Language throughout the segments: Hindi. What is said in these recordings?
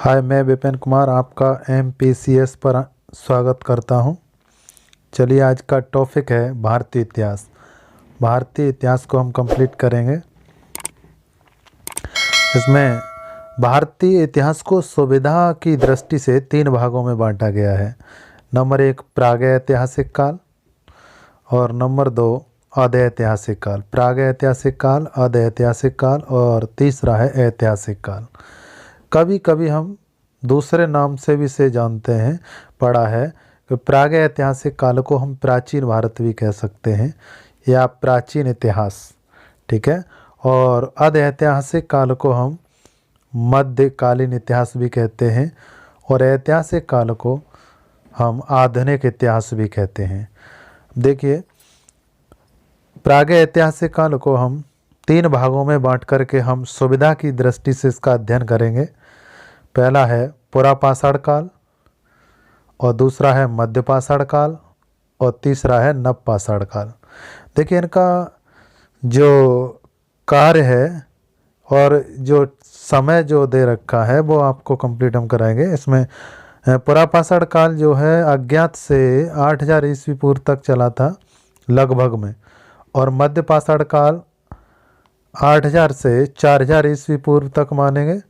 हाय, मैं विपिन कुमार आपका MPCS पर स्वागत करता हूं। चलिए, आज का टॉपिक है भारतीय इतिहास। भारतीय इतिहास को हम कंप्लीट करेंगे। इसमें भारतीय इतिहास को सुविधा की दृष्टि से 3 भागों में बांटा गया है। नंबर 1 प्रागैतिहासिक काल और नंबर 2 अदैतिहासिक काल। प्रागैतिहासिक काल, अदैतिहासिक काल और तीसरा है ऐतिहासिक काल। कभी कभी हम दूसरे नाम से भी से जानते हैं, पढ़ा है कि प्रागैतिहासिक काल को हम प्राचीन भारत भी कह सकते हैं या प्राचीन इतिहास, ठीक है। और अदैतिहासिक काल को हम मध्यकालीन इतिहास भी कहते हैं और ऐतिहासिक काल को हम आधुनिक इतिहास भी कहते हैं। देखिए, प्रागैतिहासिक काल को हम 3 भागों में बांट करके हम सुविधा की दृष्टि से इसका अध्ययन करेंगे। पहला है पुरापाषाण काल और दूसरा है मध्यपाषाण काल और तीसरा है नवपाषाण काल। देखिए, इनका जो कार्य है और जो समय जो दे रखा है वो आपको कंप्लीट हम कराएंगे। इसमें पुरापाषाण काल जो है अज्ञात से 8000 ईस्वी पूर्व तक चला था लगभग में, और मध्यपाषाण काल 8000 से 4000 ईस्वी पूर्व तक मानेंगे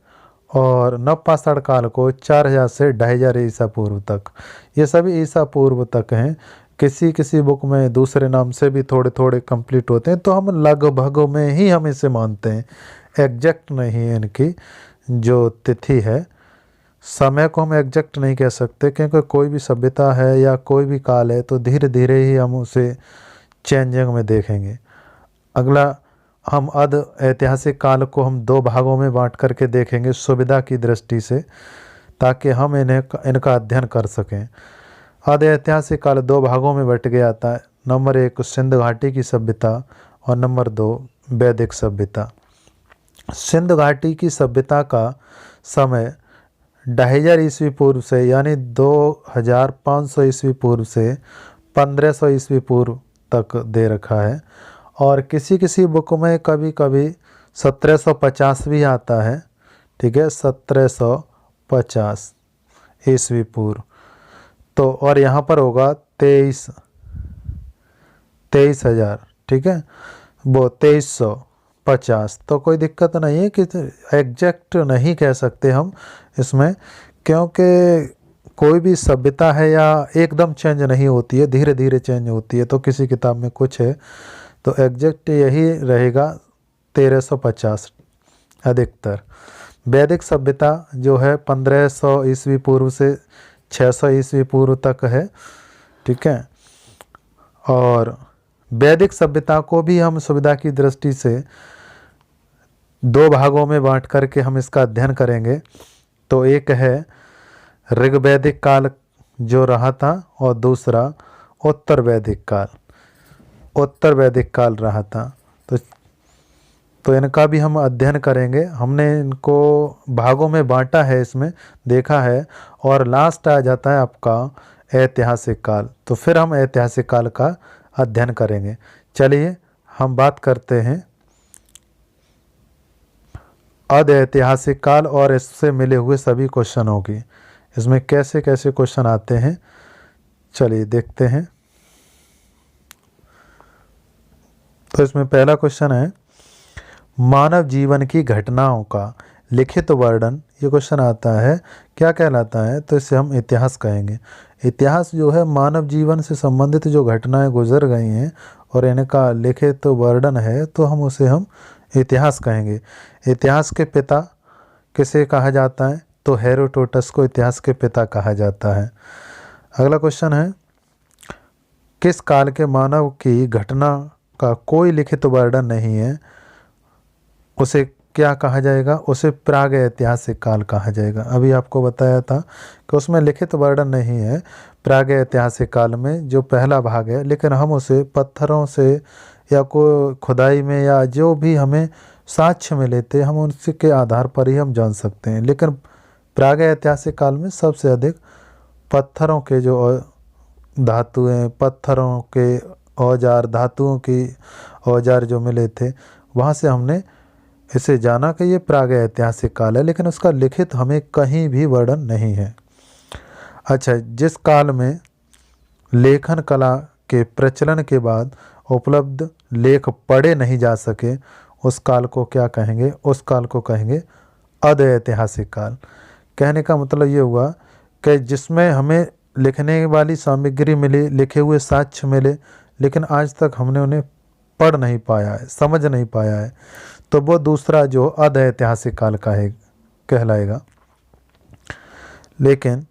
और नवपाषाण काल को 4000 से 2500 ईसा पूर्व तक। ये सभी ईसा पूर्व तक हैं। किसी किसी बुक में दूसरे नाम से भी थोड़े थोड़े कंप्लीट होते हैं, तो हम लगभग में ही हम इसे मानते हैं। एग्जैक्ट नहीं है इनकी जो तिथि है। समय को हम एग्जैक्ट नहीं कह सकते, क्योंकि कोई भी सभ्यता है या कोई भी काल है तो धीरे धीरे ही हम उसे चेंजिंग में देखेंगे। अगला, हम अध ऐतिहासिक काल को हम 2 भागों में बांट करके देखेंगे सुविधा की दृष्टि से, ताकि हम इनका अध्ययन कर सकें। अध ऐतिहासिक काल 2 भागों में बट गया था। नंबर 1 सिंध घाटी की सभ्यता और नंबर 2 वैदिक सभ्यता। सिंध घाटी की सभ्यता का समय 2500 ईस्वी पूर्व से यानी 2500 ईस्वी पूर्व से 1500 ईस्वी पूर्व तक दे रखा है, और किसी किसी बुक में कभी कभी 1750 भी आता है, ठीक है, 1750 ईस्वी पूर्व। तो और यहाँ पर होगा 23,000, ठीक है, वो 2350। तो कोई दिक्कत नहीं है कि एग्जैक्ट नहीं कह सकते हम इसमें, क्योंकि कोई भी सभ्यता है या एकदम चेंज नहीं होती है, धीरे धीरे चेंज होती है। तो किसी किताब में कुछ है तो एग्जैक्ट यही रहेगा 1350 अधिकतर। वैदिक सभ्यता जो है 1500 ईस्वी पूर्व से 600 ईस्वी पूर्व तक है, ठीक है। और वैदिक सभ्यता को भी हम सुविधा की दृष्टि से 2 भागों में बांट करके हम इसका अध्ययन करेंगे। तो एक है ऋग्वैदिक काल जो रहा था और दूसरा उत्तर वैदिक काल। उत्तर वैदिक काल रहा था। तो इनका भी हम अध्ययन करेंगे। हमने इनको भागों में बांटा है, इसमें देखा है, और लास्ट आ जाता है आपका ऐतिहासिक काल। तो फिर हम ऐतिहासिक काल का अध्ययन करेंगे। चलिए, हम बात करते हैं अदैतिहासिक काल और इससे मिले हुए सभी क्वेश्चनों की। इसमें कैसे कैसे क्वेश्चन आते हैं, चलिए देखते हैं। तो इसमें पहला क्वेश्चन है, मानव जीवन की घटनाओं का लिखित वर्णन। ये क्वेश्चन आता है, क्या कहलाता है? तो इसे हम इतिहास कहेंगे। इतिहास जो है मानव जीवन से संबंधित जो घटनाएं गुजर गई हैं और इनका लिखित वर्णन है, तो हम उसे इतिहास कहेंगे। इतिहास के पिता किसे कहा जाता है? तो हेरोडोटस को इतिहास के पिता कहा जाता है। अगला क्वेश्चन है, किस काल के मानव की घटना का कोई लिखित वर्णन नहीं है, उसे क्या कहा जाएगा? उसे प्रागैतिहासिक काल कहा जाएगा। अभी आपको बताया था कि उसमें लिखित वर्णन नहीं है प्रागैतिहासिक काल में, जो पहला भाग है, लेकिन हम उसे पत्थरों से या कोई खुदाई में या जो भी हमें साक्ष्य मिले थे, हम उनके आधार पर ही हम जान सकते हैं। लेकिन प्रागैतिहासिक काल में सबसे अधिक पत्थरों के जो धातुएं, पत्थरों के औजार, धातुओं की औजार जो मिले थे, वहाँ से हमने इसे जाना कि ये प्रागैतिहासिक काल है, लेकिन उसका लिखित हमें कहीं भी वर्णन नहीं है। अच्छा, जिस काल में लेखन कला के प्रचलन के बाद उपलब्ध लेख पढ़े नहीं जा सके, उस काल को क्या कहेंगे? उस काल को कहेंगे अदैतिहासिक काल। कहने का मतलब ये हुआ कि जिसमें हमें लिखने वाली सामग्री मिली, लिखे हुए साक्ष्य मिले, लेकिन आज तक हमने उन्हें पढ़ नहीं पाया है, समझ नहीं पाया है, तो वो दूसरा जो अदैतिहासिक काल का है कहलाएगा। लेकिन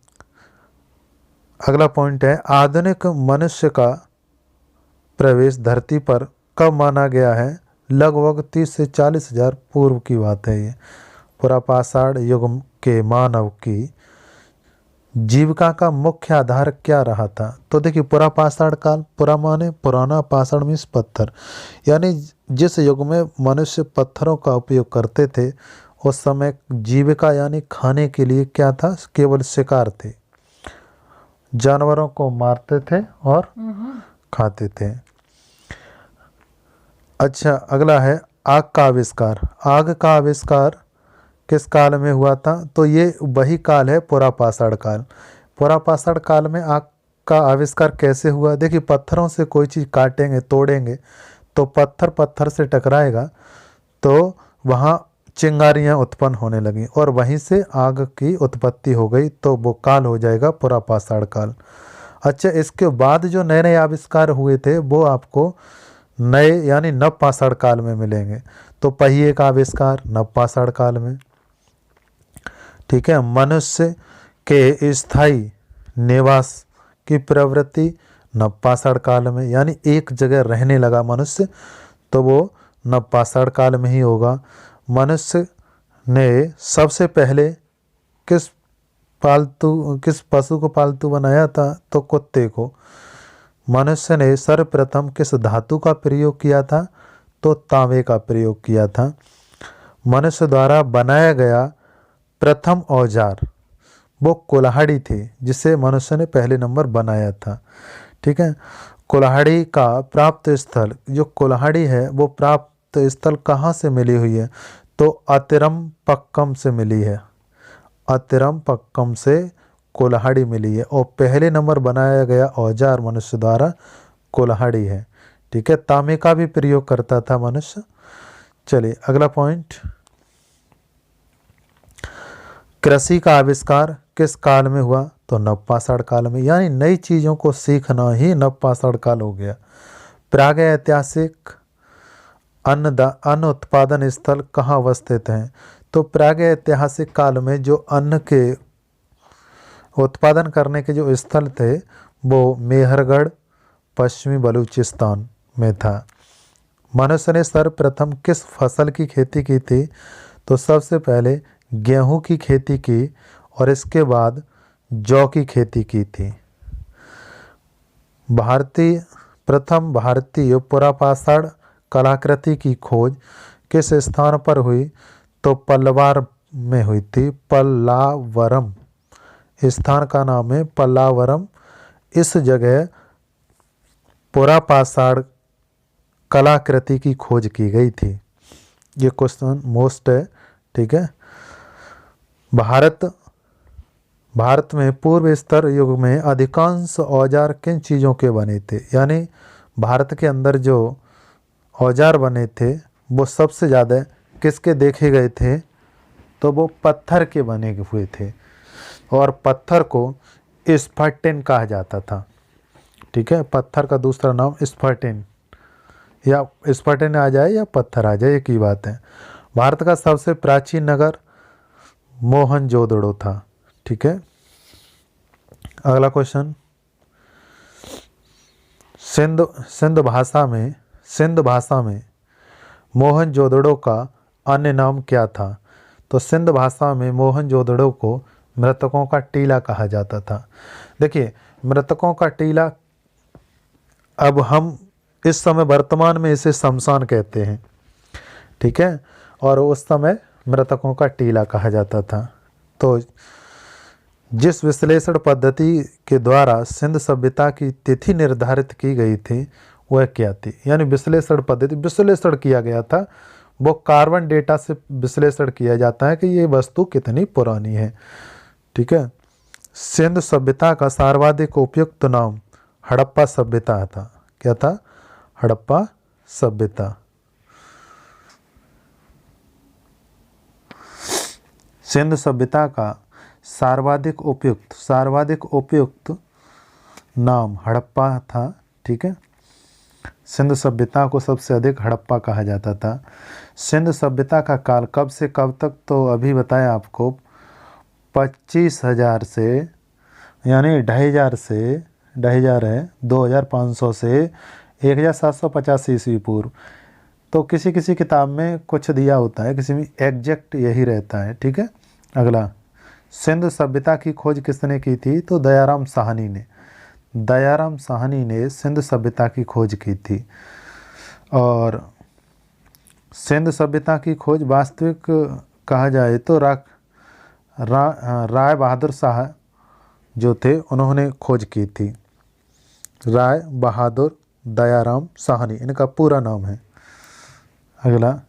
अगला पॉइंट है, आधुनिक मनुष्य का प्रवेश धरती पर कब माना गया है? लगभग 30 से 40 हजार पूर्व की बात है ये। पुरापाषाण युग के मानव की जीविका का मुख्य आधार क्या रहा था? तो देखिए, पुरापाषाण काल, पुरा माने पुराना, पाषाण मीन्स पत्थर, यानी जिस युग में मनुष्य पत्थरों का उपयोग करते थे, उस समय जीविका यानी खाने के लिए क्या था? केवल शिकार थे, जानवरों को मारते थे और खाते थे। अच्छा, अगला है आग का आविष्कार। आग का आविष्कार किस काल में हुआ था? तो ये वही काल है पुरापाषाण काल। पुरापाषाण काल में आग का आविष्कार कैसे हुआ? देखिए, पत्थरों से कोई चीज़ काटेंगे, तोड़ेंगे, तो पत्थर पत्थर से टकराएगा, तो वहाँ चिंगारियाँ उत्पन्न होने लगीं और वहीं से आग की उत्पत्ति हो गई, तो वो काल हो जाएगा पुरापाषाण काल। अच्छा, इसके बाद जो नए नए आविष्कार हुए थे वो आपको नए यानी नवपाषाण काल में मिलेंगे। तो पहिए का आविष्कार नवपाषाण काल में, ठीक है। मनुष्य के स्थायी निवास की प्रवृत्ति नवपाषाण काल में, यानी एक जगह रहने लगा मनुष्य, तो वो नवपाषाण काल में ही होगा। मनुष्य ने सबसे पहले किस पशु को पालतू बनाया था? तो कुत्ते को। मनुष्य ने सर्वप्रथम किस धातु का प्रयोग किया था? तो तांबे का प्रयोग किया था। मनुष्य द्वारा बनाया गया प्रथम औजार वो कुल्हाड़ी थी, जिसे मनुष्य ने पहले नंबर बनाया था, ठीक है। कुल्हाड़ी का प्राप्त स्थल, जो कुल्हाड़ी है वो प्राप्त स्थल कहाँ से मिली हुई है? तो अतिरम्पक्कम से मिली है। अतिरम्पक्कम से कुल्हाड़ी मिली है और पहले नंबर बनाया गया औजार मनुष्य द्वारा कुल्हाड़ी है, ठीक है। तांबे का भी प्रयोग करता था मनुष्य। चलिए अगला पॉइंट, कृषि का आविष्कार किस काल में हुआ? तो नवपाषाण काल में, यानी नई चीज़ों को सीखना ही नवपाषाण काल हो गया। प्रागैतिहासिक अन्न उत्पादन स्थल कहाँ अवस्थित हैं? तो प्रागैतिहासिक काल में जो अन्न के उत्पादन करने के जो स्थल थे वो मेहरगढ़ पश्चिमी बलूचिस्तान में था। मनुष्य ने सर्वप्रथम किस फसल की खेती की थी? तो सबसे पहले गेहूं की खेती की और इसके बाद जौ की खेती की थी। प्रथम भारतीय पुरापाषाण कलाकृति की खोज किस स्थान पर हुई? तो पल्लवार में हुई थी। पल्लावरम स्थान का नाम है पल्लावरम। इस जगह पुरापाषाण कलाकृति की खोज की गई थी। ये क्वेश्चन मोस्ट है, ठीक है। भारत में पूर्व स्तर युग में अधिकांश औजार किन चीज़ों के बने थे? यानी भारत के अंदर जो औजार बने थे वो सबसे ज़्यादा किसके देखे गए थे? तो वो पत्थर के बने हुए थे और पत्थर को स्फटिन कहा जाता था, ठीक है। पत्थर का दूसरा नाम स्फटिन, या स्फटिन आ जाए या पत्थर आ जाए, एक ही बात है। भारत का सबसे प्राचीन नगर मोहनजोदड़ो था, ठीक है। अगला क्वेश्चन, सिंध भाषा में मोहनजोदड़ो का अन्य नाम क्या था? तो सिंध भाषा में मोहनजोदड़ो को मृतकों का टीला कहा जाता था। देखिए, मृतकों का टीला, अब हम इस समय वर्तमान में इसे शमशान कहते हैं, ठीक है, और उस समय मृतकों का टीला कहा जाता था। तो जिस विश्लेषण पद्धति के द्वारा सिंध सभ्यता की तिथि निर्धारित की गई थी वह क्या थी? यानी विश्लेषण पद्धति, विश्लेषण किया गया था वो कार्बन डेटा से विश्लेषण किया जाता है कि ये वस्तु कितनी पुरानी है। ठीक है। सिंधु सभ्यता का सर्वाधिक उपयुक्त नाम हड़प्पा सभ्यता था। क्या था? हड़प्पा सभ्यता। सिंधु सभ्यता का सर्वाधिक उपयुक्त नाम हड़प्पा था। ठीक है। सिंधु सभ्यता को सबसे अधिक हड़प्पा कहा जाता था। सिंधु सभ्यता का काल कब से कब तक, तो अभी बताया आपको, 25,000 से, यानी 2,500 है, 2,500 से 1,750 ईस्वी पूर्व। तो किसी किसी किताब में कुछ दिया होता है, किसी में एग्जैक्ट यही रहता है। ठीक है। अगला, सिंधु सभ्यता की खोज किसने की थी? तो दयाराम साहनी ने सिंधु सभ्यता की खोज की थी। और सिंधु सभ्यता की खोज वास्तविक कहा जाए तो राय बहादुर शाह जो थे उन्होंने खोज की थी। राय बहादुर दयाराम साहनी इनका पूरा नाम है। अगला,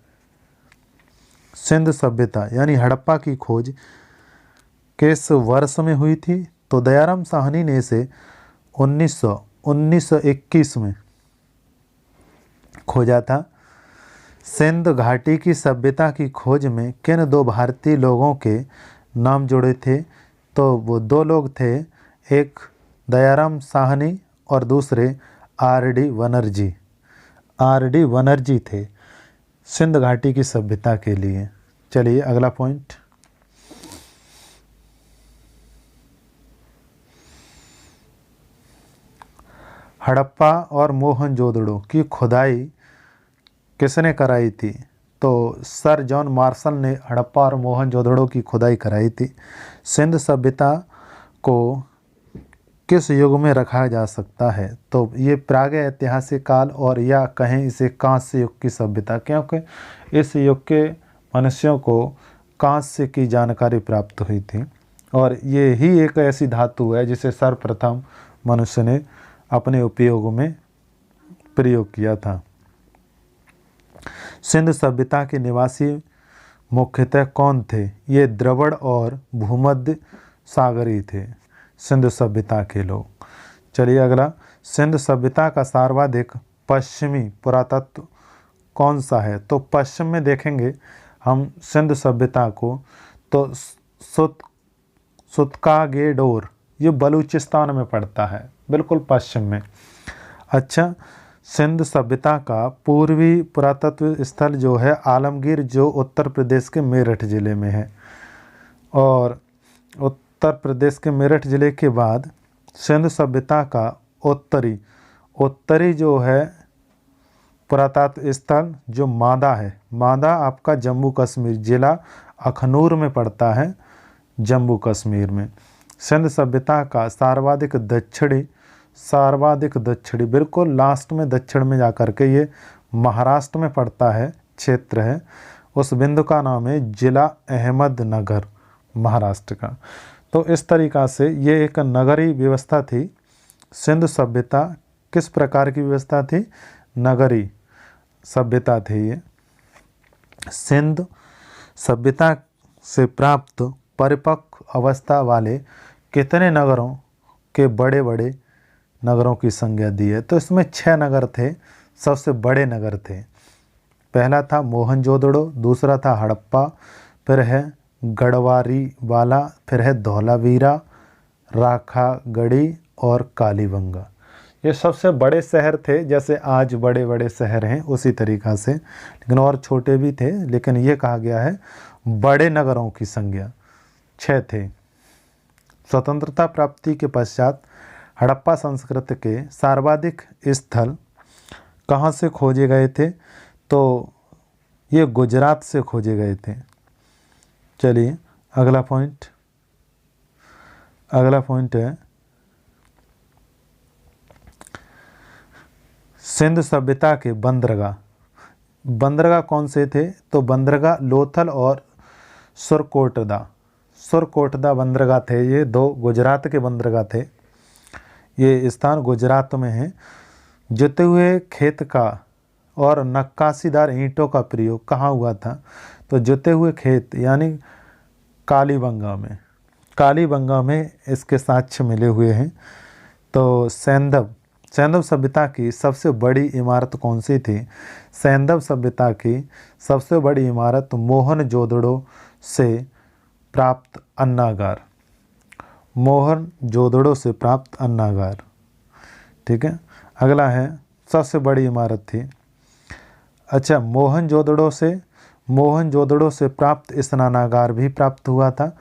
सिंधु सभ्यता यानी हड़प्पा की खोज किस वर्ष में हुई थी? तो दयाराम साहनी ने इसे 1921 में खोजा था। सिंध घाटी की सभ्यता की खोज में किन दो भारतीय लोगों के नाम जुड़े थे? तो वो दो लोग थे, एक दयाराम साहनी और दूसरे आर.डी. बनर्जी थे सिंध घाटी की सभ्यता के लिए। चलिए अगला पॉइंट, हड़प्पा और मोहनजोदड़ो की खुदाई किसने कराई थी? तो सर जॉन मार्शल ने हड़प्पा और मोहनजोदड़ो की खुदाई कराई थी। सिंधु सभ्यता को किस युग में रखा जा सकता है? तो ये प्रागैतिहासिक ऐतिहासिक काल, और या कहें इसे कांस्य युग की सभ्यता, क्योंकि इस युग के मनुष्यों को कांस्य की जानकारी प्राप्त हुई थी। और ये ही एक ऐसी धातु है जिसे सर्वप्रथम मनुष्य ने अपने उपयोग में प्रयोग किया था। सिंधु सभ्यता के निवासी मुख्यतः कौन थे? ये द्रविड़ और भूमध्य सागरी थे सिंधु सभ्यता के लोग। चलिए अगला, सिंधु सभ्यता का सर्वाधिक पश्चिमी पुरातत्व कौन सा है? तो पश्चिम में देखेंगे हम सिंधु सभ्यता को, तो सुत्कागेडोर, ये बलूचिस्तान में पड़ता है, बिल्कुल पश्चिम में। अच्छा, सिंधु सभ्यता का पूर्वी पुरातत्व स्थल जो है आलमगीर, जो उत्तर प्रदेश के मेरठ ज़िले में है। और उत्तर प्रदेश के मेरठ ज़िले के बाद सिंधु सभ्यता का उत्तरी जो है पुरातत्व स्थल जो मादा है, मादा आपका जम्मू कश्मीर, ज़िला अखनूर में पड़ता है, जम्मू कश्मीर में। सिंधु सभ्यता का सर्वाधिक दक्षिणी, बिल्कुल लास्ट में दक्षिण में जाकर के ये महाराष्ट्र में पड़ता है, क्षेत्र है, उस बिंदु का नाम है जिला अहमदनगर, महाराष्ट्र का। तो इस तरीक़ा से ये एक नगरीय व्यवस्था थी। सिंधु सभ्यता किस प्रकार की व्यवस्था थी? नगरीय सभ्यता थी ये। सिंधु सभ्यता से प्राप्त परिपक्व अवस्था वाले कितने नगरों के बड़े नगरों की संज्ञा दी है? तो इसमें 6 नगर थे, सबसे बड़े नगर थे। पहला था मोहनजोदड़ो, दूसरा था हड़प्पा, फिर है गढ़वारी वाला, फिर है धौलावीरा, राखागढ़ी और कालीबंगा। ये सबसे बड़े शहर थे, जैसे आज बड़े बड़े शहर हैं उसी तरीक़ा से, लेकिन और छोटे भी थे, लेकिन ये कहा गया है बड़े नगरों की संज्ञा 6 थे। स्वतंत्रता प्राप्ति के पश्चात हड़प्पा संस्कृति के सर्वाधिक स्थल कहाँ से खोजे गए थे? तो ये गुजरात से खोजे गए थे। चलिए अगला पॉइंट है सिंधु सभ्यता के बंदरगाह कौन से थे? तो बंदरगाह लोथल और सुरकोटदा बंदरगाह थे। ये 2 गुजरात के बंदरगाह थे। ये स्थान गुजरात में है। जुते हुए खेत का और नक्काशीदार ईंटों का प्रयोग कहाँ हुआ था? तो जुते हुए खेत यानी कालीबंगा में, कालीबंगा में इसके साक्ष्य मिले हुए हैं। तो सैंधव सभ्यता की सबसे बड़ी इमारत कौन सी थी? सैंधव सभ्यता की सबसे बड़ी इमारत मोहनजोदड़ो से प्राप्त अन्नागार, मोहनजोदड़ो से प्राप्त अन्नागार। ठीक है, अगला है सबसे बड़ी इमारत थी। अच्छा, मोहनजोदड़ो से प्राप्त स्नानागार भी प्राप्त हुआ था।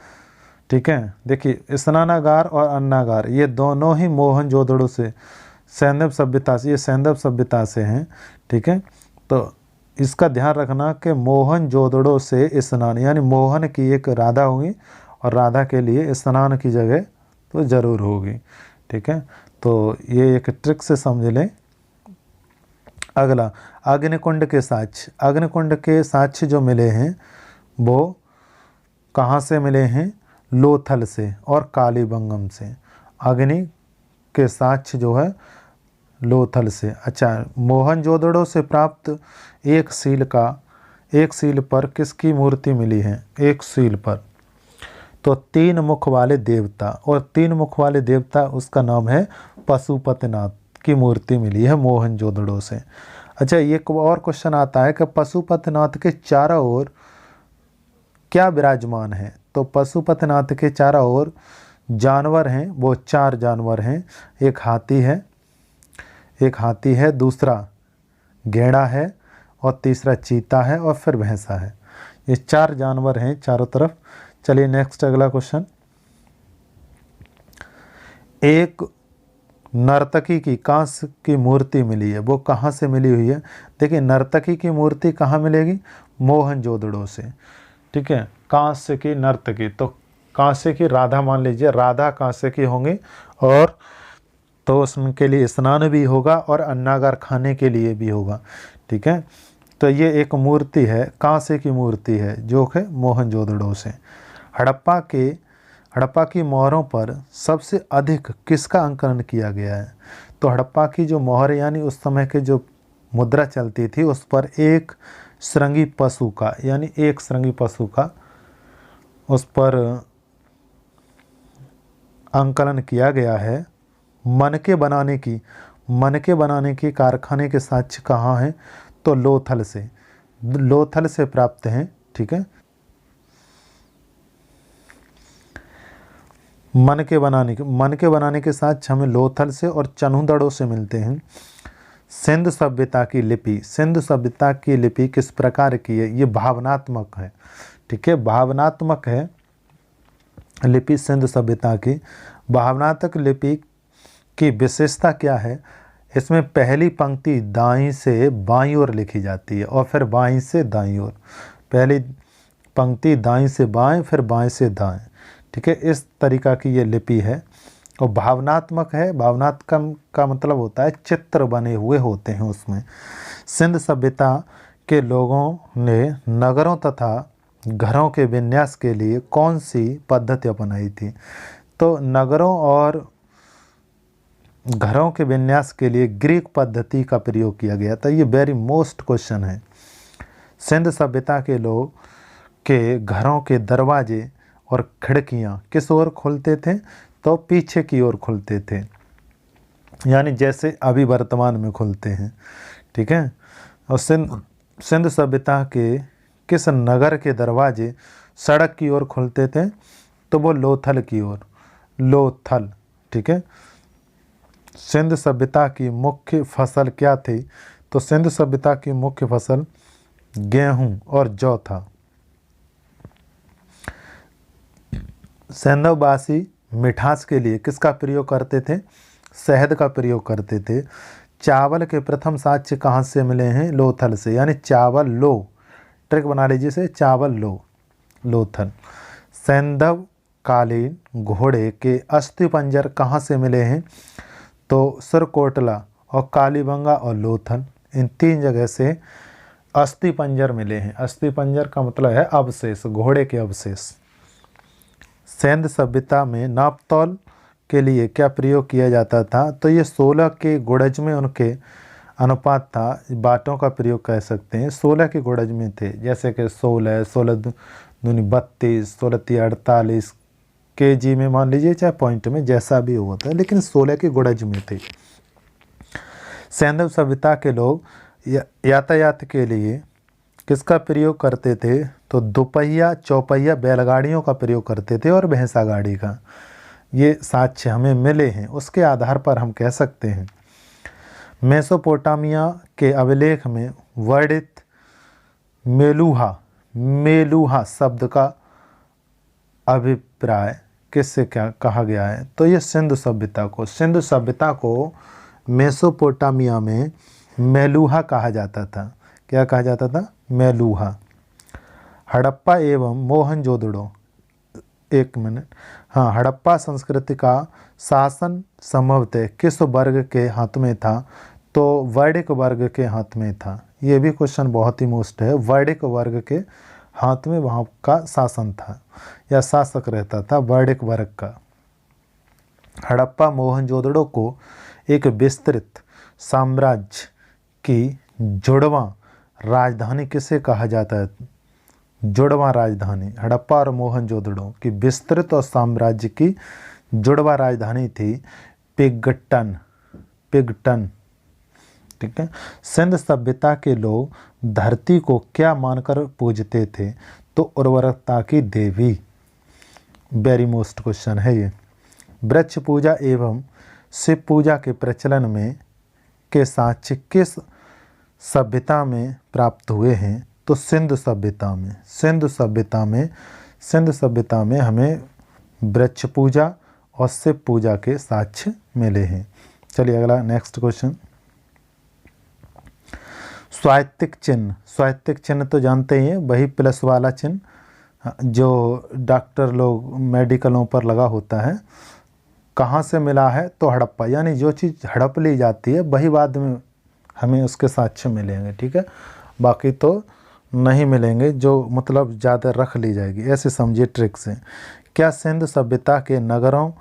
ठीक है, देखिए स्नानागार और अन्नागार ये दोनों ही मोहनजोदड़ो से, सैंधव सभ्यता से, ये सैंधव सभ्यता से हैं। ठीक है, तो इसका ध्यान रखना कि मोहनजोदड़ो से स्नान, यानी मोहन की एक राधा होगी और राधा के लिए स्नान की जगह तो ज़रूर होगी। ठीक है, तो ये एक ट्रिक से समझ लें। अगला, अग्निकुंड के साक्ष्य। अग्निकुंड के साक्ष्य जो मिले हैं वो कहाँ से मिले हैं? लोथल से और कालीबंगम से। अग्नि के साक्ष्य जो है लोथल से। अच्छा, मोहनजोदड़ो से प्राप्त एक सील पर किसकी मूर्ति मिली है? एक सील पर तो 3 मुख वाले देवता, और 3 मुख वाले देवता उसका नाम है पशुपतिनाथ की मूर्ति मिली है मोहनजोदड़ो से। अच्छा, एक और क्वेश्चन आता है कि पशुपतिनाथ के चारों ओर क्या विराजमान है? तो पशुपतिनाथ के चारों ओर जानवर हैं, वो 4 जानवर हैं। एक हाथी है, दूसरा घोड़ा है, और तीसरा चीता है, और फिर भैंसा है। ये 4 जानवर हैं चारों तरफ। चलिए नेक्स्ट, अगला क्वेश्चन। एक नर्तकी की कांस्य की मूर्ति मिली है, वो कहाँ से मिली हुई है? देखिए, नर्तकी की मूर्ति कहाँ मिलेगी? मोहनजोदड़ो से। ठीक है, कांस्य की नर्तकी, तो कांस्य की राधा मान लीजिए, राधा कांस्य की होंगी, और तो उनके लिए स्नान भी होगा और अन्नागार खाने के लिए भी होगा। ठीक है, तो ये एक मूर्ति है, कांस्य की मूर्ति है जो कि मोहनजोदड़ो से। हड़प्पा की मोहरों पर सबसे अधिक किसका अंकन किया गया है? तो हड़प्पा की जो मोहर यानी उस समय के जो मुद्रा चलती थी उस पर एक श्रृंगी पशु का, यानी एक श्रृंगी पशु का उस पर अंकलन किया गया है। मनके बनाने की कारखाने के साक्ष्य कहाँ हैं? तो लोथल से प्राप्त हैं। ठीक है, मनके बनाने के साक्ष्य हमें लोथल से और चन्हुदड़ो से मिलते हैं। सिंधु सभ्यता की लिपि किस प्रकार की है? ये भावनात्मक है। ठीक है, भावनात्मक है लिपि सिंधु सभ्यता की। भावनात्मक लिपि की विशेषता क्या है? इसमें पहली पंक्ति दाईं से बाईं ओर लिखी जाती है और फिर बाईं से दाईं ओर। पहली पंक्ति दाईं से बाएं, फिर बाएं से दाएं। ठीक है, इस तरीका की ये लिपि है और भावनात्मक है। भावनात्मक का मतलब होता है चित्र बने हुए होते हैं उसमें। सिंध सभ्यता के लोगों ने नगरों तथा घरों के विन्यास के लिए कौन सी पद्धति अपनाई थी? तो नगरों और घरों के विन्यास के लिए ग्रीक पद्धति का प्रयोग किया गया था। ये वेरी मोस्ट क्वेश्चन है। सिंध सभ्यता के लोग के घरों के दरवाजे और खिड़कियां किस ओर खुलते थे? तो पीछे की ओर खुलते थे, यानी जैसे अभी वर्तमान में खुलते हैं। ठीक है, और सिंध सभ्यता के किस नगर के दरवाजे सड़क की ओर खुलते थे? तो वो लोथल की ओर, लोथल। ठीक है, सिंध सभ्यता की मुख्य फसल क्या थी? तो सिंध सभ्यता की मुख्य फसल गेहूं और जौ था। सैंधववासी मिठास के लिए किसका प्रयोग करते थे? शहद का प्रयोग करते थे। चावल के प्रथम साक्ष्य कहाँ से मिले हैं? लोथल से, यानी चावल लो, ट्रिक बना लीजिए से, चावल लो, लोथल। सैंधव कालीन घोड़े के अस्थि पंजर कहाँ से मिले हैं? तो सरकोटला और कालीबंगा और लोथल, इन 3 जगह से अस्थि पंजर मिले हैं। अस्थि पंजर का मतलब है अवशेष, घोड़े के अवशेष। सिंध सभ्यता में नापतोल के लिए क्या प्रयोग किया जाता था? तो ये 16 के गुड़ज में उनके अनुपात था, बाटों का प्रयोग कह सकते हैं, 16 के गुणज में थे, जैसे कि 16, 16 दूनी 32, 16 ती 48 kg में मान लीजिए, चाहे पॉइंट में, जैसा भी होता है, लेकिन 16 के गुणज में थे। सैंधव सभ्यता के लोग यातायात के लिए किसका प्रयोग करते थे? तो दोपहिया चौपहिया बैलगाड़ियों का प्रयोग करते थे और भैंसा गाड़ी का। ये साक्ष्य हमें मिले हैं, उसके आधार पर हम कह सकते हैं मेसोपोटामिया के अभिलेख में वर्णित मेलूहा शब्द का अभिप्राय किससे क्या कहा गया है? तो ये सिंधु सभ्यता को मेसोपोटामिया में मेलूहा कहा जाता था। क्या कहा जाता था? मेलूहा। हड़प्पा एवं मोहनजोदड़ो, एक मिनट, हाँ, हड़प्पा संस्कृति का शासन संभवतः किस वर्ग के हाथ में था? तो वैदिक वर्ग के हाथ में था। ये भी क्वेश्चन बहुत ही मोस्ट है। वैदिक वर्ग के हाथ में वहाँ का शासन था या शासक रहता था, वैदिक वर्ग का। हड़प्पा मोहनजोदड़ो को एक विस्तृत साम्राज्य की जुड़वां राजधानी किसे कहा जाता है? जुड़वां राजधानी हड़प्पा और मोहनजोदड़ो की विस्तृत और साम्राज्य की जुड़वां राजधानी थी पिगटन। ठीक है। सिंध सभ्यता के लोग धरती को क्या मानकर पूजते थे? तो उर्वरकता की देवी। वेरी मोस्ट क्वेश्चन है ये। वृक्ष पूजा एवं शिव पूजा के प्रचलन में के साक्ष्य किस सभ्यता में प्राप्त हुए हैं? तो सिंधु सभ्यता में हमें वृक्ष पूजा और शिव पूजा के साक्ष्य मिले हैं। चलिए अगला नेक्स्ट क्वेश्चन। स्वायत्तिक चिन्ह तो जानते ही हैं, वही प्लस वाला चिन्ह जो डॉक्टर लोग मेडिकलों पर लगा होता है। कहाँ से मिला है? तो हड़प्पा, यानी जो चीज़ हड़प ली जाती है वही बाद में हमें उसके साक्ष्य मिलेंगे। ठीक है, बाकी तो नहीं मिलेंगे, जो मतलब ज़्यादा रख ली जाएगी, ऐसे समझिए ट्रिक से। क्या सिंधु सभ्यता के नगरों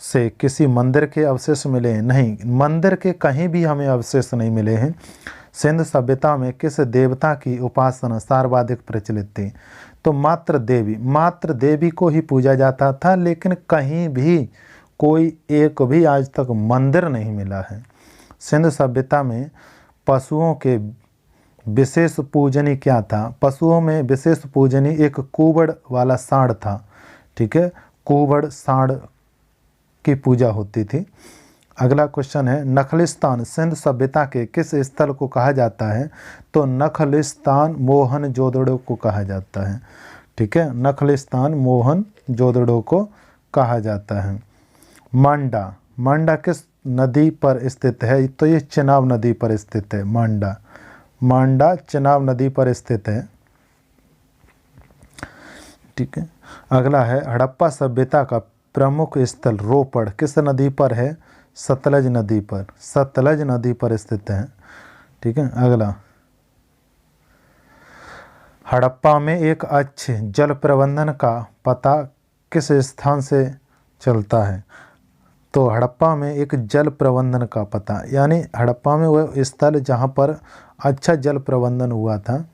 से किसी मंदिर के अवशेष मिले हैं? नहीं, मंदिर के कहीं भी हमें अवशेष नहीं मिले हैं। सिंधु सभ्यता में किस देवता की उपासना सर्वाधिक प्रचलित थी? तो मात्र देवी को ही पूजा जाता था, लेकिन कहीं भी कोई एक भी आज तक मंदिर नहीं मिला है। सिंधु सभ्यता में पशुओं के विशेष पूजनीय क्या था? पशुओं में विशेष पूजनीय एक कुबड़ वाला सांड था। ठीक है, कुबड़ सांड की पूजा होती थी। अगला क्वेश्चन है, नखलिस्तान सिंधु सभ्यता के किस स्थल को कहा जाता है? तो नखलिस्तान मोहनजोदड़ो को कहा जाता है। ठीक है, नखलिस्तान मोहनजोदड़ो को कहा जाता है। मांडा किस नदी पर स्थित है? तो ये चेनाब नदी पर स्थित है। मांडा चेनाब नदी पर स्थित है। ठीक है, अगला है, हड़प्पा सभ्यता का प्रमुख स्थल रोपड़ किस नदी पर है? सतलज नदी पर स्थित है। ठीक है, अगला, हड़प्पा में एक अच्छे जल प्रबंधन का पता किस स्थान से चलता है? तो हड़प्पा में एक जल प्रबंधन का पता, यानी हड़प्पा में वह स्थल जहाँ पर अच्छा जल प्रबंधन हुआ था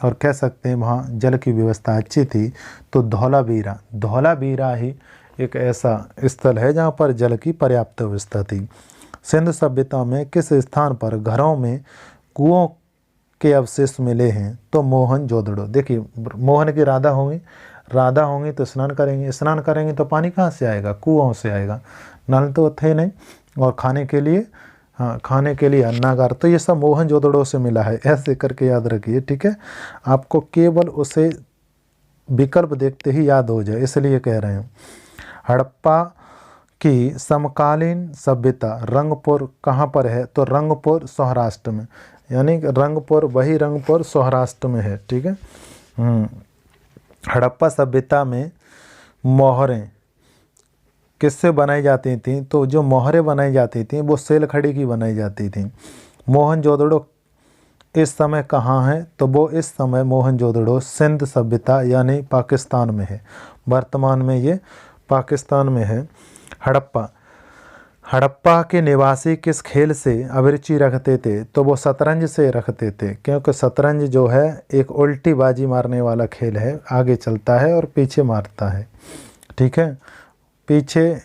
और कह सकते हैं वहाँ जल की व्यवस्था अच्छी थी। तो धौलावीरा ही एक ऐसा स्थल है जहाँ पर जल की पर्याप्त व्यवस्था थी। सिंधु सभ्यता में किस स्थान पर घरों में कुओं के अवशेष मिले हैं? तो मोहनजोदड़ो। देखिए, मोहन की राधा होंगी तो स्नान करेंगे तो पानी कहाँ से आएगा? कुओं से आएगा, नल तो थे नहीं। और खाने के लिए अन्नागार, तो ये सब मोहनजोदड़ो से मिला है, ऐसे करके याद रखिए। ठीक है, आपको केवल उसे विकल्प देखते ही याद हो जाए, इसलिए कह रहे हैं। हड़प्पा की समकालीन सभ्यता रंगपुर कहाँ पर है? तो रंगपुर सौराष्ट्र में, यानी रंगपुर सौराष्ट्र में है। ठीक है, हड़प्पा सभ्यता में मोहरें किससे बनाई जाती थी? तो जो मोहरें बनाई जाती थी वो सेलखड़ी की बनाई जाती थी। मोहनजोदड़ो इस समय कहाँ है? तो वो इस समय मोहनजोदड़ो सिंध सभ्यता यानी पाकिस्तान में है। वर्तमान में ये पाकिस्तान में है। हड़प्पा के निवासी किस खेल से अभिरुचि रखते थे? तो वो शतरंज से रखते थे, क्योंकि शतरंज जो है एक उल्टी बाजी मारने वाला खेल है, आगे चलता है और पीछे मारता है। ठीक है, पीछे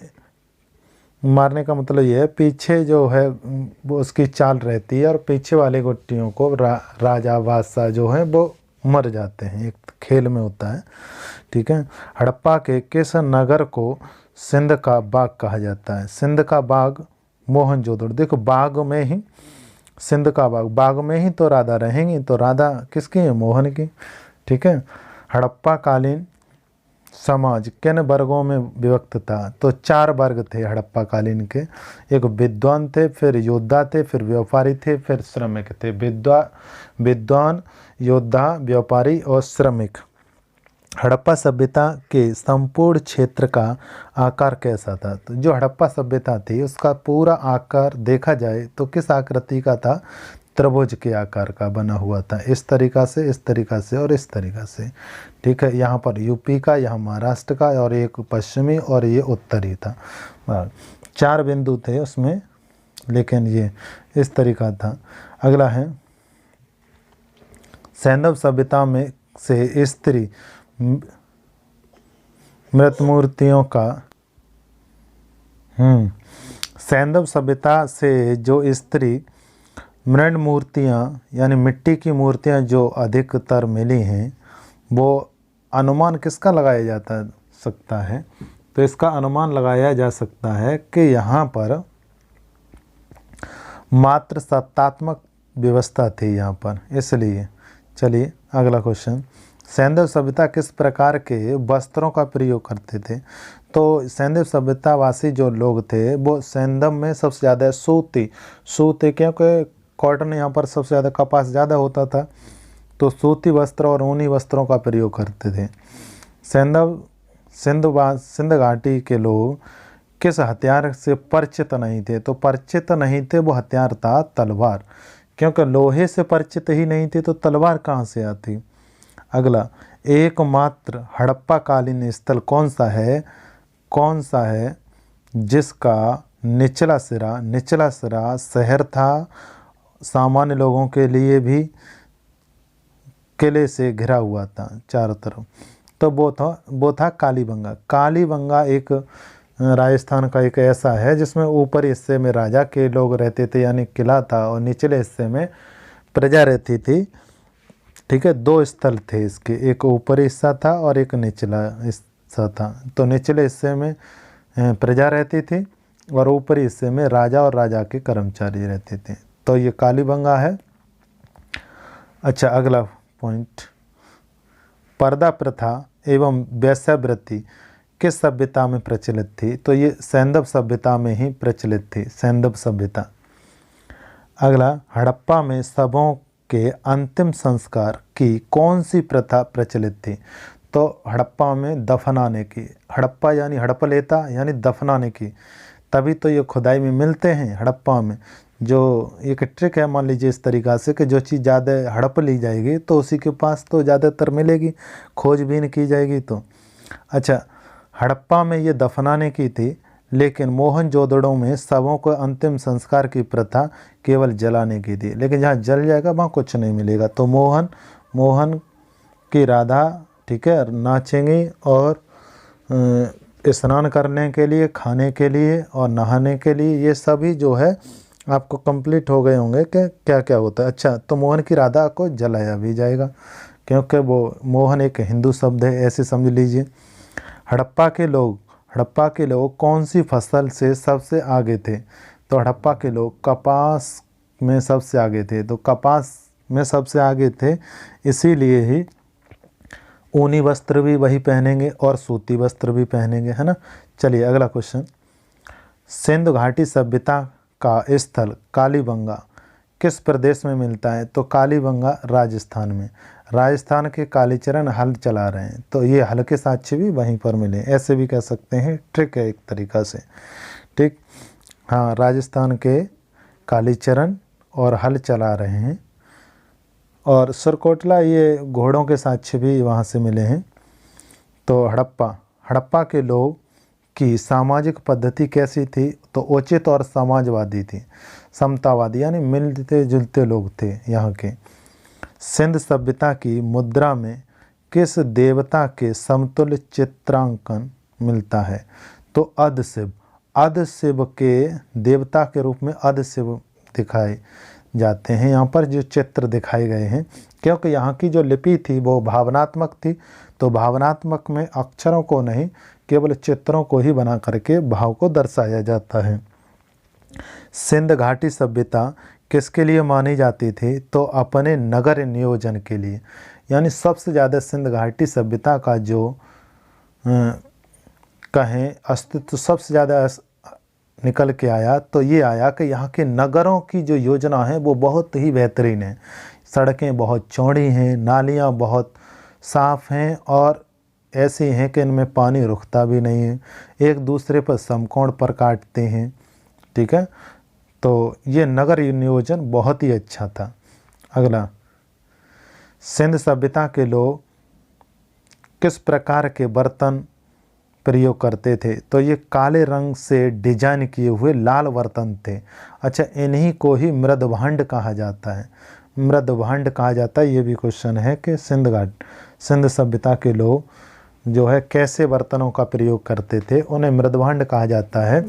मारने का मतलब ये है, पीछे जो है वो उसकी चाल रहती है और पीछे वाले गुट्टियों को राजा बादशाह जो है वो मर जाते हैं, एक खेल में होता है। ठीक है, हड़प्पा के किस नगर को सिंध का बाग कहा जाता है? सिंध का बाग मोहनजोदड़ो। देखो बाग में ही, सिंध का बाग, बाग में ही तो राधा रहेंगी, तो राधा किसकी है? मोहन की। ठीक है, हड़प्पा कालीन समाज किन वर्गों में विभक्त था? तो 4 वर्ग थे हड़प्पा कालीन के। एक विद्वान थे, फिर योद्धा थे, फिर व्यापारी थे, फिर श्रमिक थे। विद्वान, योद्धा, व्यापारी और श्रमिक। हड़प्पा सभ्यता के संपूर्ण क्षेत्र का आकार कैसा था? तो जो हड़प्पा सभ्यता थी उसका पूरा आकार देखा जाए तो किस आकृति का था? त्रिभुज के आकार का बना हुआ था, इस तरीक़ा से, इस तरीक़ा से और इस तरीक़ा से। ठीक है, यहाँ पर यूपी का, यहाँ महाराष्ट्र का, और एक पश्चिमी और ये उत्तरी था। 4 बिंदु थे उसमें, लेकिन ये इस तरीक़ा था। अगला है, सैंधव सभ्यता में से स्त्री मृत मूर्तियों का सैंधव सभ्यता से जो स्त्री मृण मूर्तियाँ यानी मिट्टी की मूर्तियाँ जो अधिकतर मिली हैं, वो अनुमान किसका लगाया जाता सकता है? तो इसका अनुमान लगाया जा सकता है कि यहाँ पर मात्र सत्तात्मक व्यवस्था थी यहाँ पर, इसलिए। चलिए अगला क्वेश्चन, सैंधव सभ्यता किस प्रकार के वस्त्रों का प्रयोग करते थे? तो सैंधव सभ्यतावासी जो लोग थे वो सैंधव में सबसे ज़्यादा सूती, क्योंकि कॉटन यहाँ पर सबसे ज़्यादा, कपास ज़्यादा होता था, तो सूती वस्त्र और ऊनी वस्त्रों का प्रयोग करते थे। सिंध घाटी के लोग किस हथियार से परिचित नहीं थे? तो परिचित नहीं थे, वो हथियार था तलवार, क्योंकि लोहे से परिचित ही नहीं थे तो तलवार कहाँ से आती। अगला, एकमात्र हड़प्पा कालीन स्थल कौन सा है जिसका निचला सिरा शहर था, सामान्य लोगों के लिए भी किले से घिरा हुआ था चारों तरफ? तो वो था कालीबंगा। कालीबंगा एक राजस्थान का एक ऐसा है जिसमें ऊपरी हिस्से में राजा के लोग रहते थे, यानी किला था, और निचले हिस्से में प्रजा रहती थी। ठीक है, 2 स्थल थे इसके, एक ऊपरी हिस्सा था और एक निचला हिस्सा था। तो निचले हिस्से में प्रजा रहती थी और ऊपरी हिस्से में राजा और राजा के कर्मचारी रहते थे। तो ये कालीबंगा है। अच्छा, अगला पॉइंट, पर्दा प्रथा एवं वेश्यावृत्ति किस सभ्यता में प्रचलित थी? तो ये सैंधव सभ्यता में ही प्रचलित थी, सैंधव सभ्यता। अगला, हड़प्पा में शवों के अंतिम संस्कार की कौन सी प्रथा प्रचलित थी? तो हड़प्पा में दफनाने की। हड़प्पा यानी हड़प लेता यानी दफनाने की, तभी तो ये खुदाई में मिलते हैं हड़प्पा में। जो एक ट्रिक है, मान लीजिए इस तरीक़ा से कि जो चीज़ ज़्यादा हड़प ली जाएगी तो उसी के पास तो ज़्यादातर मिलेगी, खोजबीन की जाएगी तो। अच्छा, हड़प्पा में ये दफनाने की थी, लेकिन मोहनजोदड़ो में शवों को अंतिम संस्कार की प्रथा केवल जलाने की थी, लेकिन जहाँ जल जाएगा वहाँ कुछ नहीं मिलेगा। तो मोहन की राधा, ठीक है, नाचेंगी और स्नान करने के लिए, खाने के लिए और नहाने के लिए, ये सभी जो है आपको कंप्लीट हो गए होंगे कि क्या क्या होता है। अच्छा, तो मोहन की राधा को जलाया भी जाएगा, क्योंकि वो मोहन एक हिंदू शब्द है, ऐसे समझ लीजिए। हड़प्पा के लोग कौन सी फसल से सबसे आगे थे? तो हड़प्पा के लोग कपास में सबसे आगे थे, तो कपास में सबसे आगे थे, इसीलिए ही ऊनी वस्त्र भी वही पहनेंगे और सूती वस्त्र भी पहनेंगे, है ना। चलिए अगला क्वेश्चन, सिंधु घाटी सभ्यता का स्थल कालीबंगा किस प्रदेश में मिलता है? तो कालीबंगा राजस्थान में। राजस्थान के कालीचरण हल चला रहे हैं, तो ये हल के साक्ष्य भी वहीं पर मिले, ऐसे भी कह सकते हैं, ट्रिक है एक तरीक़ा से। ठीक, हाँ, राजस्थान के कालीचरण और हल चला रहे हैं, और सरकोटला ये घोड़ों के साक्ष्य भी वहाँ से मिले हैं। तो हड़प्पा के लोग की सामाजिक पद्धति कैसी थी, तो उचित और समाजवादी थी, समतावादी, यानी मिलते जुलते लोग थे यहाँ के। सिंध सभ्यता की मुद्रा में किस देवता के समतुल्य चित्रांकन मिलता है, तो अधशिव, अधशिव के देवता के रूप में अधशिव दिखाए जाते हैं यहाँ पर जो चित्र दिखाए गए हैं, क्योंकि यहाँ की जो लिपि थी वो भावनात्मक थी, तो भावनात्मक में अक्षरों को नहीं केवल चित्रों को ही बना करके भाव को दर्शाया जाता है। सिंध घाटी सभ्यता किसके लिए मानी जाती थी, तो अपने नगर नियोजन के लिए, यानी सबसे ज़्यादा सिंध घाटी सभ्यता का जो कहें अस्तित्व सबसे ज़्यादा निकल के आया, तो ये आया कि यहाँ के नगरों की जो योजना है वो बहुत ही बेहतरीन है। सड़कें बहुत चौड़ी हैं, नालियाँ बहुत साफ़ हैं और ऐसी हैं कि इनमें पानी रुकता भी नहीं है, एक दूसरे पर समकोण पर काटते हैं। ठीक है, तो ये नगर नियोजन बहुत ही अच्छा था। अगला, सिंध सभ्यता के लोग किस प्रकार के बर्तन प्रयोग करते थे, तो ये काले रंग से डिजाइन किए हुए लाल बर्तन थे। अच्छा, इन्हीं को ही मृदभांड कहा जाता है, मृदभांड कहा जाता है। ये भी क्वेश्चन है कि सिंध सभ्यता के लोग जो है कैसे बर्तनों का प्रयोग करते थे, उन्हें मृदभांड कहा जाता है।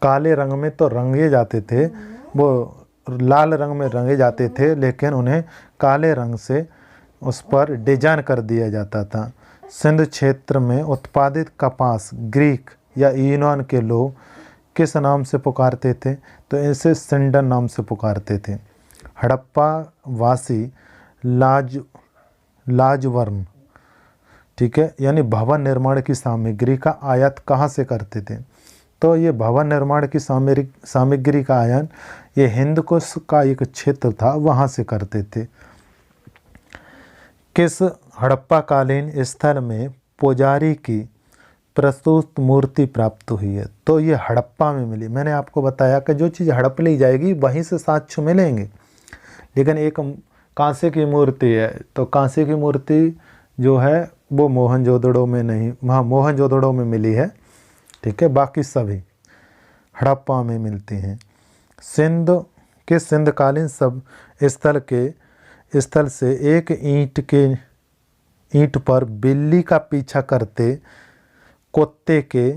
काले रंग में तो रंगे जाते थे, वो लाल रंग में रंगे जाते थे, लेकिन उन्हें काले रंग से उस पर डिजाइन कर दिया जाता था। सिंध क्षेत्र में उत्पादित कपास ग्रीक या यूनान के लोग किस नाम से पुकारते थे, तो इसे सिंडन नाम से पुकारते थे। हड़प्पा वासी लाजवर्ण, ठीक है, यानी भवन निर्माण की सामग्री का आयात कहाँ से करते थे, तो ये भवन निर्माण की सामग्री का आयात ये हिंद कुश का एक क्षेत्र था, वहाँ से करते थे। किस हड़प्पा कालीन स्थल में पुजारी की प्रस्तुत मूर्ति प्राप्त हुई है, तो ये हड़प्पा में मिली। मैंने आपको बताया कि जो चीज़ हड़प ली जाएगी वहीं से साक्ष्य मिलेंगे, लेकिन एक कांसे की मूर्ति है, तो कांसे की मूर्ति जो है वो मोहनजोदड़ो में नहीं, वहाँ मोहनजोदड़ो में मिली है। ठीक है, बाकी सभी हड़प्पा में मिलती हैं। सिंधकालीन सब स्थल से एक ईंट पर बिल्ली का पीछा करते कुत्ते के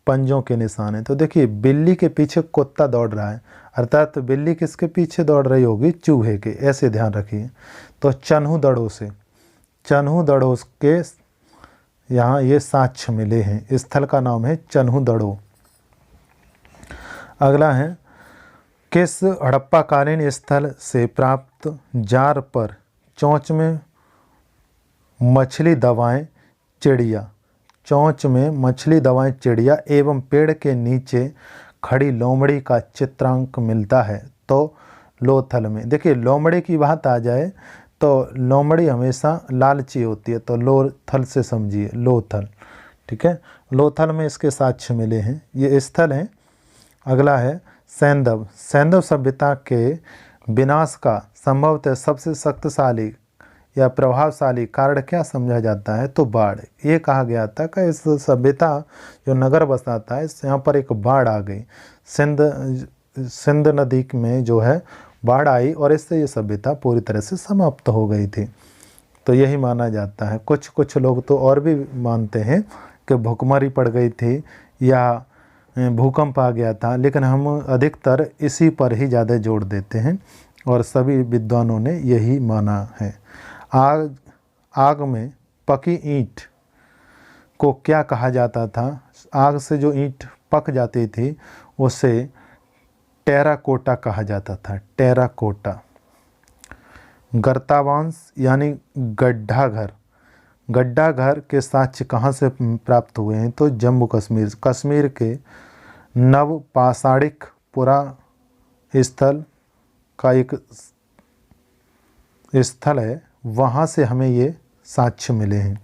पंजों के निशान हैं। तो देखिए, बिल्ली के पीछे कुत्ता दौड़ रहा है, अर्थात बिल्ली किसके पीछे दौड़ रही होगी, चूहे के, ऐसे ध्यान रखिए। तो चन्हू दड़ों के यहाँ ये साक्ष्य मिले हैं, स्थल का नाम है चन्हू दड़ो। अगला है, किस हड़प्पाकालीन स्थल से प्राप्त जार पर चोंच में मछली दबाएं चिड़िया एवं पेड़ के नीचे खड़ी लोमड़ी का चित्रांक मिलता है, तो लोथल में। देखिए, लोमड़ी की बात आ जाए तो लोमड़ी हमेशा लालची होती है, तो लोथल से समझिए, लोथल। ठीक है, लोथल में इसके साक्ष्य मिले हैं, ये स्थल हैं। अगला है सैंधव सभ्यता के विनाश का संभवतः सबसे शक्तिशाली या प्रभावशाली कारण क्या समझा जाता है, तो बाढ़। ये कहा गया था कि इस सभ्यता जो नगर बसाता है, यहाँ पर एक बाढ़ आ गई, सिंध नदी में जो है बाढ़ आई और इससे ये सभ्यता पूरी तरह से समाप्त हो गई थी, तो यही माना जाता है। कुछ लोग तो और भी मानते हैं कि भूखमरी पड़ गई थी या भूकंप आ गया था, लेकिन हम अधिकतर इसी पर ही ज़्यादा जोर देते हैं और सभी विद्वानों ने यही माना है। आग में पकी ईंट को क्या कहा जाता था, आग से जो ईंट पक जाती थी उसे टेराकोटा कहा जाता था, टेराकोटा। गर्तावांश यानी गड्ढा घर के साक्ष्य कहाँ से प्राप्त हुए हैं, तो जम्मू कश्मीर के नवपाषाणिक पुरा स्थल का एक स्थल है, वहाँ से हमें ये साक्ष्य मिले हैं।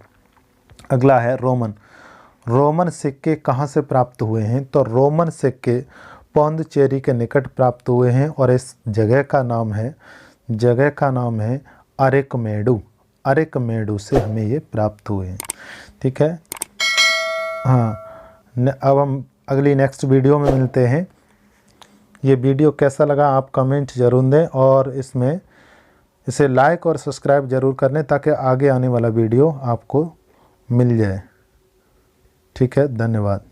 अगला है रोमन सिक्के कहाँ से प्राप्त हुए हैं, तो रोमन सिक्के पौंडचेरी के निकट प्राप्त हुए हैं और इस जगह का नाम है अरेकमेडु से हमें ये प्राप्त हुए हैं। ठीक है, हाँ, अब हम अगली नेक्स्ट वीडियो में मिलते हैं। ये वीडियो कैसा लगा आप कमेंट ज़रूर दें और इसे लाइक और सब्सक्राइब ज़रूर कर लें ताकि आगे आने वाला वीडियो आपको मिल जाए। ठीक है, धन्यवाद।